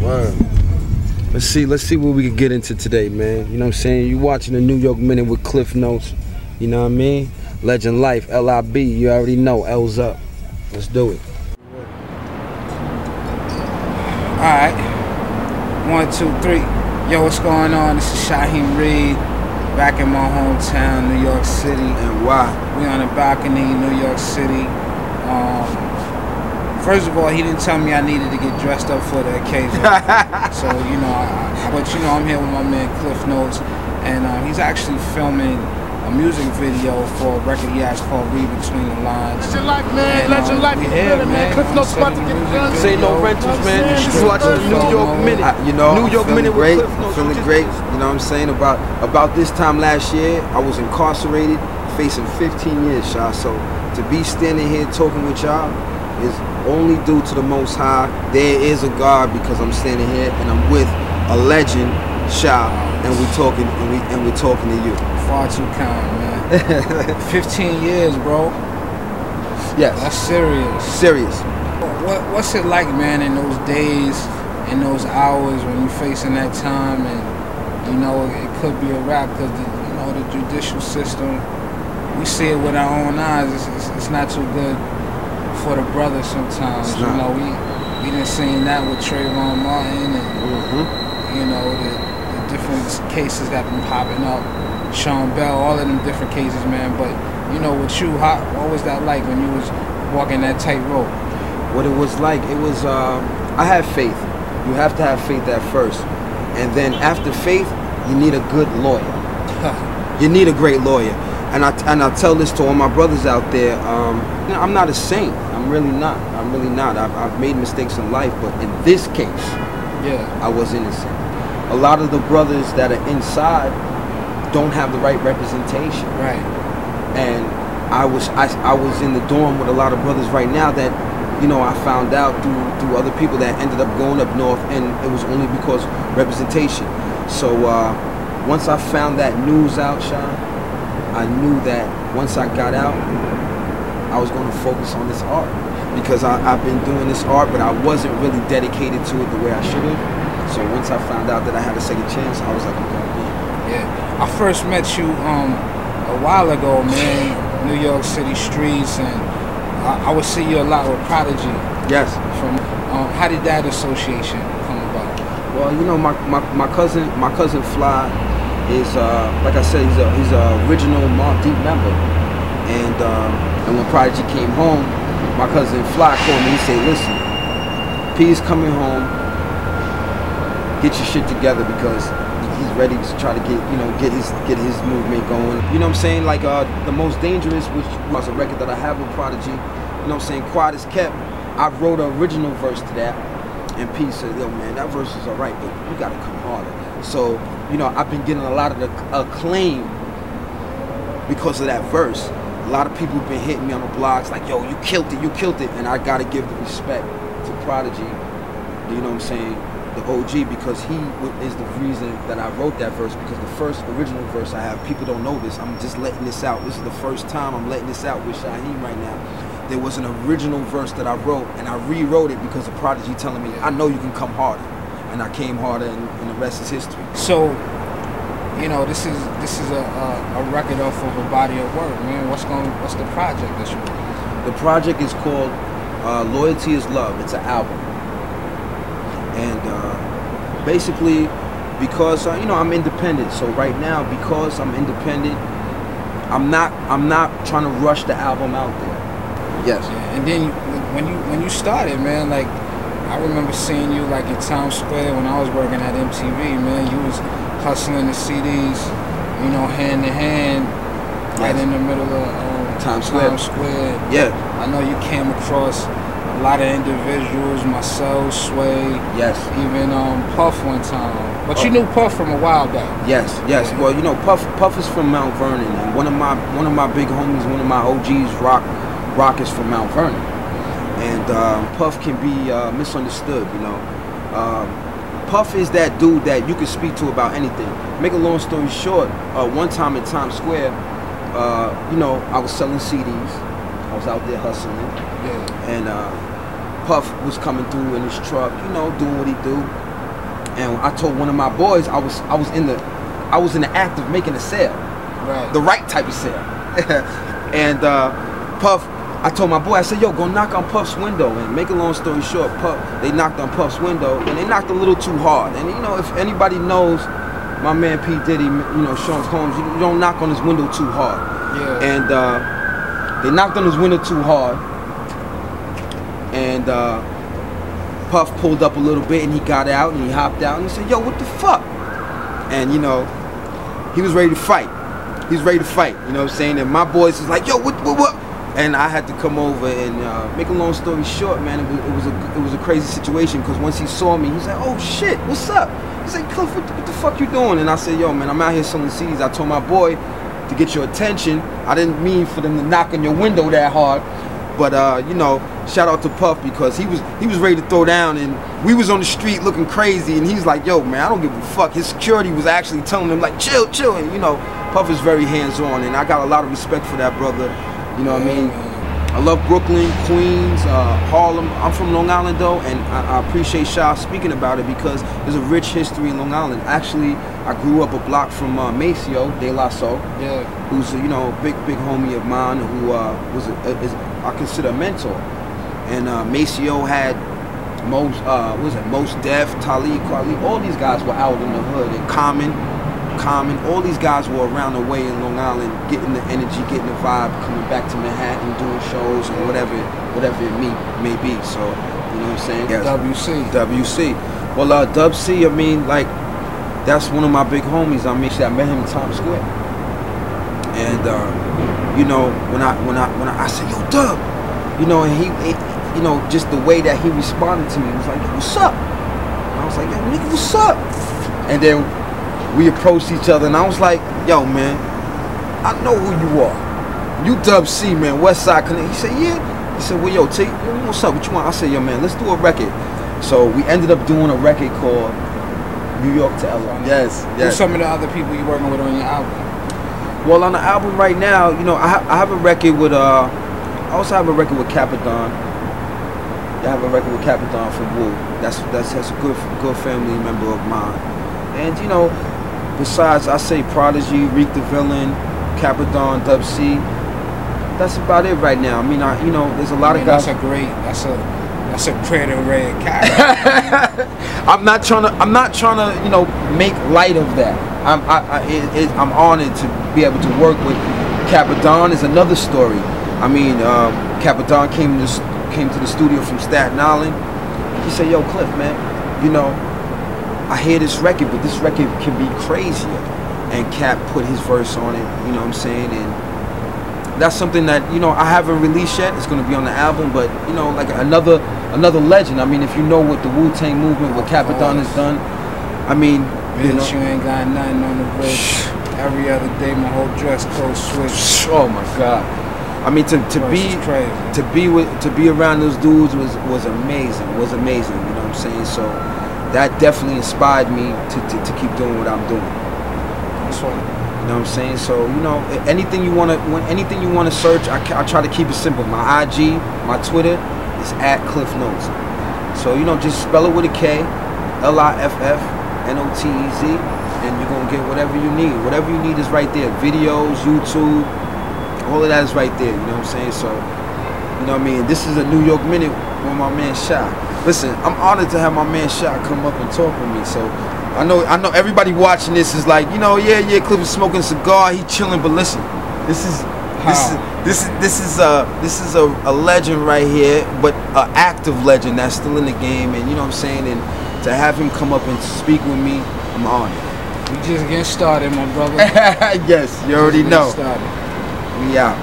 Word. Let's see what we can get into today, man. You know what I'm saying? You watching the New York Minute with kliffNotez. You know what I mean? Legend Life, LIB. You already know. L's up. Let's do it. Alright. 1, 2, 3. Yo, what's going on? This is Shaheem Reid. Back in my hometown, New York City. And why? We on a balcony, New York City. First of all, he didn't tell me I needed to get dressed up for the occasion. So, you know, I'm here with my man kliffNotez, and he's actually filming a music video for a record he has called Read Between the Lines. Legend Life, man. Legend Life. We here, man. kliffNotez about to get it done. This ain't no rentals, man. You should watch the New York Minute. You know, New York Minute with kliffNotez. Feeling great. You know what I'm saying? About this time last year, I was incarcerated, facing 15 years, Sha. So to be standing here talking with y'all is only due to the Most High. There is a God, because I'm standing here and I'm with a legend, Sha, and we're talking to you. Far too kind, man. 15 years, bro. Yes. That's serious. Serious. What's it like, man, in those days, in those hours when you're facing that time, and you know it could be a wrap, because the judicial system, we see it with our own eyes. It's not too good for the brothers sometimes. You know, we done seen that with Trayvon Martin, and you know the different cases that been popping up. Sean Bell, all of them different cases, man. But you know, with you, what was that like when you was walking that tightrope? What it was like, it was, I had faith. You have to have faith at first. And then after faith, you need a good lawyer. You need a great lawyer. And I tell this to all my brothers out there, I'm not a saint. I'm really not. I've made mistakes in life, but in this case, I was innocent. A lot of the brothers that are inside don't have the right representation. Right. And I was in the dorm with a lot of brothers right now that, you know, I found out through other people that ended up going up north, and it was only because representation. So once I found that news out, Sean, I knew that once I got out, I was going to focus on this art, because I've been doing this art, but I wasn't really dedicated to it the way I should have. So once I found out that I had a second chance, I was like, I'm going to be. Yeah, I first met you a while ago, man, New York City streets, and I would see you a lot with Prodigy. Yes. From how did that association come about? Well, you know, my cousin Fly is like I said, he's a original Mobb Deep member, and when Prodigy came home, my cousin Fly called me. He said, "Listen, P's coming home. Get your shit together, because he's ready to try to get his movement going." You know what I'm saying? Like The Most Dangerous, which was a record that I have with Prodigy. You know what I'm saying? Quiet as Kept. I wrote an original verse to that, and P said, "Yo, man, that verse is alright, but you gotta come harder." So, you know, I've been getting a lot of the acclaim because of that verse. A lot of people have been hitting me on the blogs like, "Yo, you killed it," and I gotta give the respect to Prodigy. You know what I'm saying? The OG, because he is the reason that I wrote that verse, because the first original verse I have, people don't know this, I'm just letting this out. This is the first time I'm letting this out with Shaheem right now. There was an original verse that I wrote, and I rewrote it because of Prodigy telling me, "I know you can come harder." And I came harder, and the rest is history. So, you know, this is a record off of a body of work, man. What's the project that you wrote? The project is called Loyalty is Love. It's an album. And basically, because you know, I'm independent, so right now, because I'm independent, I'm not trying to rush the album out there. Yes. Yeah, and then when you started, man, like I remember seeing you like in Times Square when I was working at MTV, man. You was hustling the CDs, you know, hand to hand, right in the middle of Times Square. Yeah. I know you came across a lot of individuals, myself, Sway, yes, even Puff one time. But you knew Puff from a while back. Yes. Yeah. Well, you know, Puff is from Mount Vernon, and one of my big homies, one of my OGs, Rock is from Mount Vernon, and Puff can be misunderstood. You know, Puff is that dude that you can speak to about anything. Make a long story short, one time in Times Square, you know, I was selling CDs. I was out there hustling, and Puff was coming through in his truck, you know, doing what he do. And I told one of my boys I was in the act of making a sale, Right. the right type of sale. And Puff, I told my boy, I said, yo, go knock on Puff's window. And make a long story short, they knocked on Puff's window, and they knocked a little too hard. And you know, if anybody knows my man P. Diddy, you know, Sean Combs, you don't knock on his window too hard. Yeah. And they knocked on his window too hard, and Puff pulled up a little bit, and he got out, and he hopped out, and he said, yo, what the fuck? And you know, he was ready to fight. He was ready to fight, you know what I'm saying? And my boys was like, yo, what? And I had to come over and make a long story short, man. It was a crazy situation, because once he saw me, he's like, oh shit, what's up? He's like, Cliff, what the fuck you doing? And I said, yo, man, I'm out here selling CDs. I told my boy to get your attention. I didn't mean for them to knock on your window that hard, but you know, shout out to Puff, because he was ready to throw down, and we was on the street looking crazy, and he's like, yo, man, I don't give a fuck. His security was actually telling him like, chill, and you know, Puff is very hands-on, and I got a lot of respect for that brother. You know what I mean? I love Brooklyn, Queens, Harlem. I'm from Long Island though, and I appreciate Shah speaking about it, because there's a rich history in Long Island. Actually, I grew up a block from Maceo De La Soul, who's you know, a big homie of mine, who is I consider a mentor. And Maceo had Most Def, Talib Kweli, all these guys were out in the hood, and Common, all these guys were around the way in Long Island, getting the energy, getting the vibe, coming back to Manhattan, doing shows, or whatever it may be. So, you know what I'm saying? Yes. WC. Well, Dub C, I mean, like, that's one of my big homies. I mean, I met him in Times Square, and you know, when I said, yo, Dub, you know, and he you know, just the way that he responded to me, he was like, yo, what's up? And I was like, yo, nigga, what's up? And then we approached each other, and I was like, yo, man, I know who you are. You Dub C, man, West Side Connect. He said, yeah. He said, well, yo, T, what's up? What you want? I said, yo, man, let's do a record. So we ended up doing a record called New York to LA. Yes. Who's some of the other people you working with on your album? Well, on the album right now, you know, I have a record with, I also have a record with Capadon. I have a record with Capadon from Wu. That's a good family member of mine. And, you know, besides, I say Prodigy, Reek the Villain, Capadon, Dub C. That's about it right now. I mean, you know, there's a lot of guys. That's a pretty rare character. I'm not trying to, you know, make light of that. I'm honored to be able to work with Capadon. Is another story. I mean, Capadon came to the studio from Staten Island. He said, yo, Cliff, man, you know, I hear this record, but this record can be crazier. And Cap put his verse on it, you know what I'm saying? And that's something that, you know, I haven't released yet. It's going to be on the album, but, you know, like another legend. I mean, if you know what the Wu-Tang movement, what Capadon has done, I mean, bitch, you know, you ain't got nothing on the wrist. Every other day, my whole dress code switched. Oh my God! I mean, to be around those dudes was amazing. You know what I'm saying? So that definitely inspired me to keep doing what I'm doing. That's right. You know what I'm saying? So, you know, anything you wanna search, I try to keep it simple. My IG, my Twitter is @kliffNotez. So, you know, just spell it with a K, LIFFNOTEZ, and you're gonna get whatever you need. Whatever you need is right there. Videos, YouTube, all of that is right there. You know what I'm saying? So, you know what I mean? This is a New York Minute with my man Shah. Listen, I'm honored to have my man Shah come up and talk with me. So I know everybody watching this is like, you know, yeah, Cliff is smoking a cigar, he chilling, but listen, this is a legend right here, but an active legend that's still in the game, and you know what I'm saying, and to have him come up and speak with me, I'm honored. We just getting started, my brother. Yes, you already know. Started. We out.